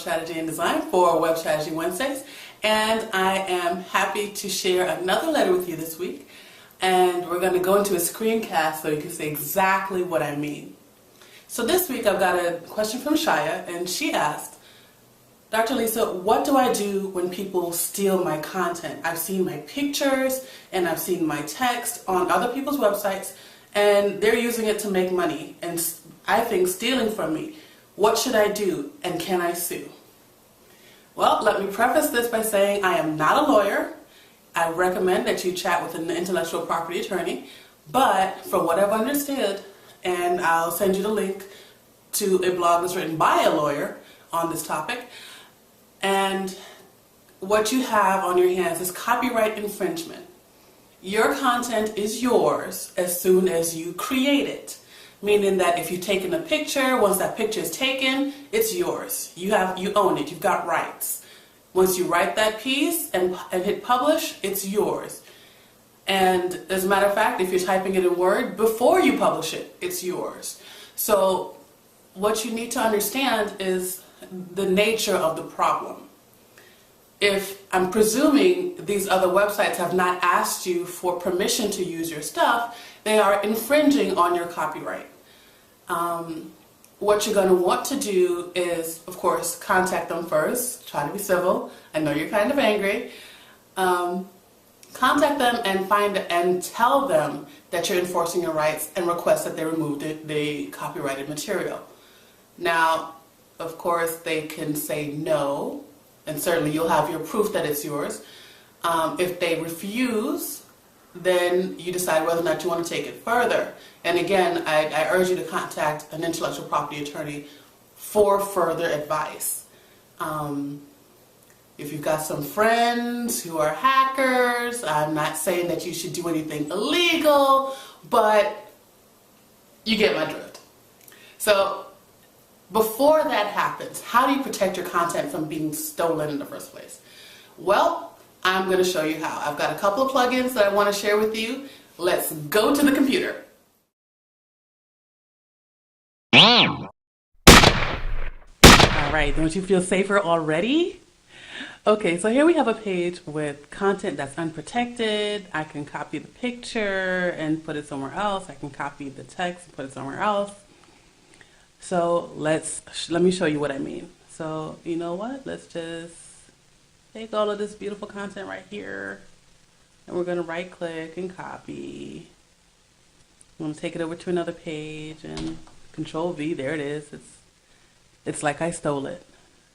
strategy and design for Web Strategy Wednesdays, and I am happy to share another letter with you this week, and we're going to go into a screencast so you can see exactly what I mean. So this week I've got a question from Shaya, and she asked, Dr. Lisa, what do I do when people steal my content? I've seen my pictures and I've seen my text on other people's websites, and they're using it to make money and I think stealing from me. What should I do, and can I sue? Well, let me preface this by saying I am not a lawyer. I recommend that you chat with an intellectual property attorney, but from what I've understood, and I'll send you the link to a blog that's written by a lawyer on this topic, and what you have on your hands is copyright infringement. Your content is yours as soon as you create it. Meaning that if you've taken a picture, once that picture is taken, it's yours. You own it, you've got rights. Once you write that piece and hit publish, it's yours. And as a matter of fact, if you're typing it in Word, before you publish it, it's yours. So what you need to understand is the nature of the problem. If I'm presuming these other websites have not asked you for permission to use your stuff, they are infringing on your copyright. What you're going to want to do is, of course, contact them first. Try to be civil. I know you're kind of angry. Contact them and tell them that you're enforcing your rights and request that they remove the copyrighted material. Now, of course, they can say no, and certainly you'll have your proof that it's yours. If they refuse, then you decide whether or not you want to take it further. And again, I urge you to contact an intellectual property attorney for further advice. If you've got some friends who are hackers, I'm not saying that you should do anything illegal, but you get my drift. So before that happens, how do you protect your content from being stolen in the first place? Well, I'm going to show you how. I've got a couple of plugins that I want to share with you. Let's go to the computer. All right, don't you feel safer already? Okay, so here we have a page with content that's unprotected. I can copy the picture and put it somewhere else. I can copy the text and put it somewhere else. So let me show you what I mean. So you know what? Let's just take all of this beautiful content right here, and we're going to right click and copy. I'm going to take it over to another page and Control V, there it is. It's like I stole it.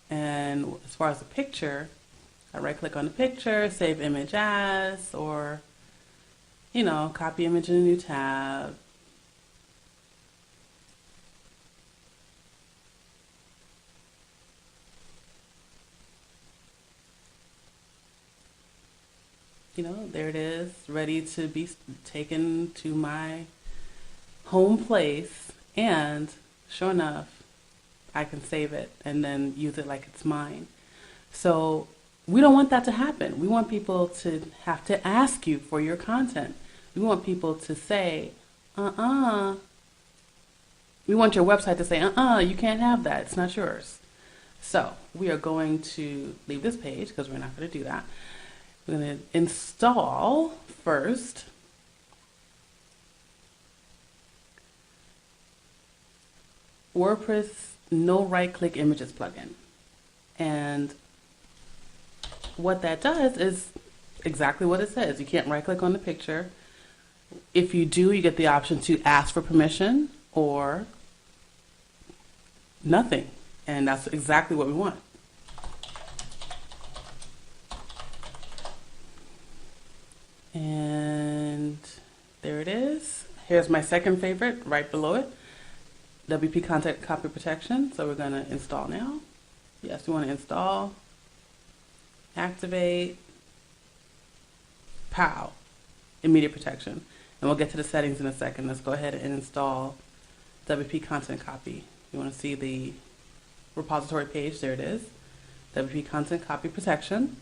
And as far as the picture, I right click on the picture, save image as, or copy image in a new tab. There it is, ready to be taken to my home place, and sure enough, I can save it and then use it like it's mine. So we don't want that to happen. We want people to have to ask you for your content. We want people to say, We want your website to say, you can't have that, it's not yours. So we are going to leave this page because we're not going to do that. We're going to install first WordPress no right-click images plugin. And what that does is exactly what it says. You can't right-click on the picture. If you do, you get the option to ask for permission or nothing. And that's exactly what we want. And there it is. Here's my second favorite right below it, WP Content Copy Protection. So we're going to install now. Yes, we want to install, activate, pow, immediate protection. And we'll get to the settings in a second. Let's go ahead and install WP Content Copy. You want to see the repository page, there it is, WP Content Copy Protection.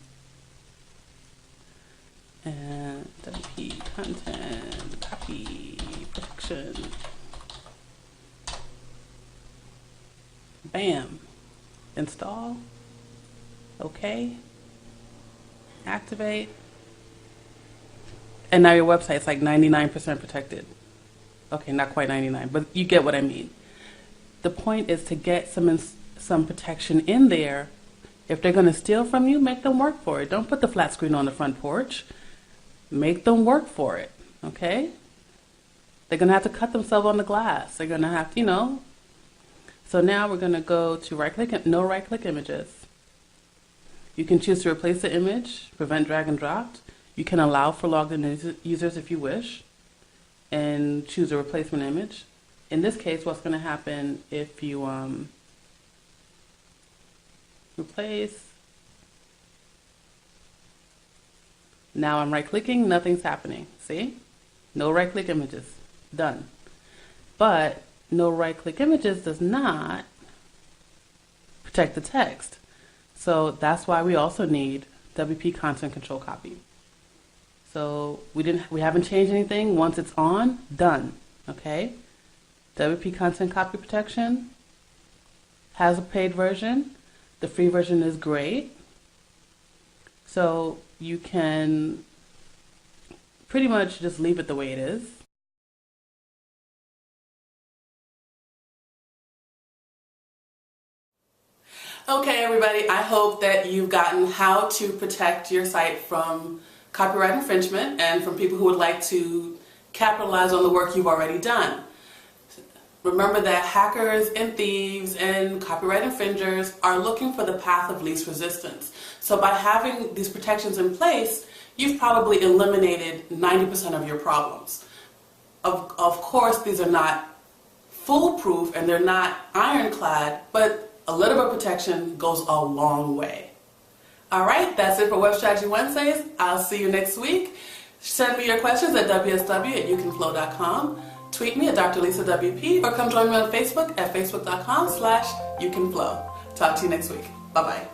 And WP Content Copy Protection. Bam. Install. Okay. Activate. And now your website's like 99% protected. Okay, not quite 99, but you get what I mean. The point is to get some protection in there. If they're going to steal from you, make them work for it. Don't put the flat screen on the front porch. Make them work for it, okay? They're going to have to cut themselves on the glass. They're going to have to, So now we're going to go to right-click, no right-click images. You can choose to replace the image, prevent drag and drop. You can allow for logged in users if you wish, and choose a replacement image. In this case, what's going to happen if you replace. Now I'm right-clicking, nothing's happening. See? No right-click images. Done. But no right-click images does not protect the text. So that's why we also need WP Content Control Copy. So we haven't changed anything. Once it's on, done. Okay? WP Content Copy Protection has a paid version. The free version is great. So you can pretty much just leave it the way it is. Okay, everybody, I hope that you've gotten how to protect your site from copyright infringement and from people who would like to capitalize on the work you've already done. Remember that hackers and thieves and copyright infringers are looking for the path of least resistance. So by having these protections in place, you've probably eliminated 90% of your problems. Of course, these are not foolproof and they're not ironclad, but a little bit of protection goes a long way. All right, that's it for Web Strategy Wednesdays. I'll see you next week. Send me your questions at WSW@youcanflow.com. Tweet me at Dr. Lisa WP, or come join me on Facebook at facebook.com/youcanflow. Talk to you next week. Bye-bye.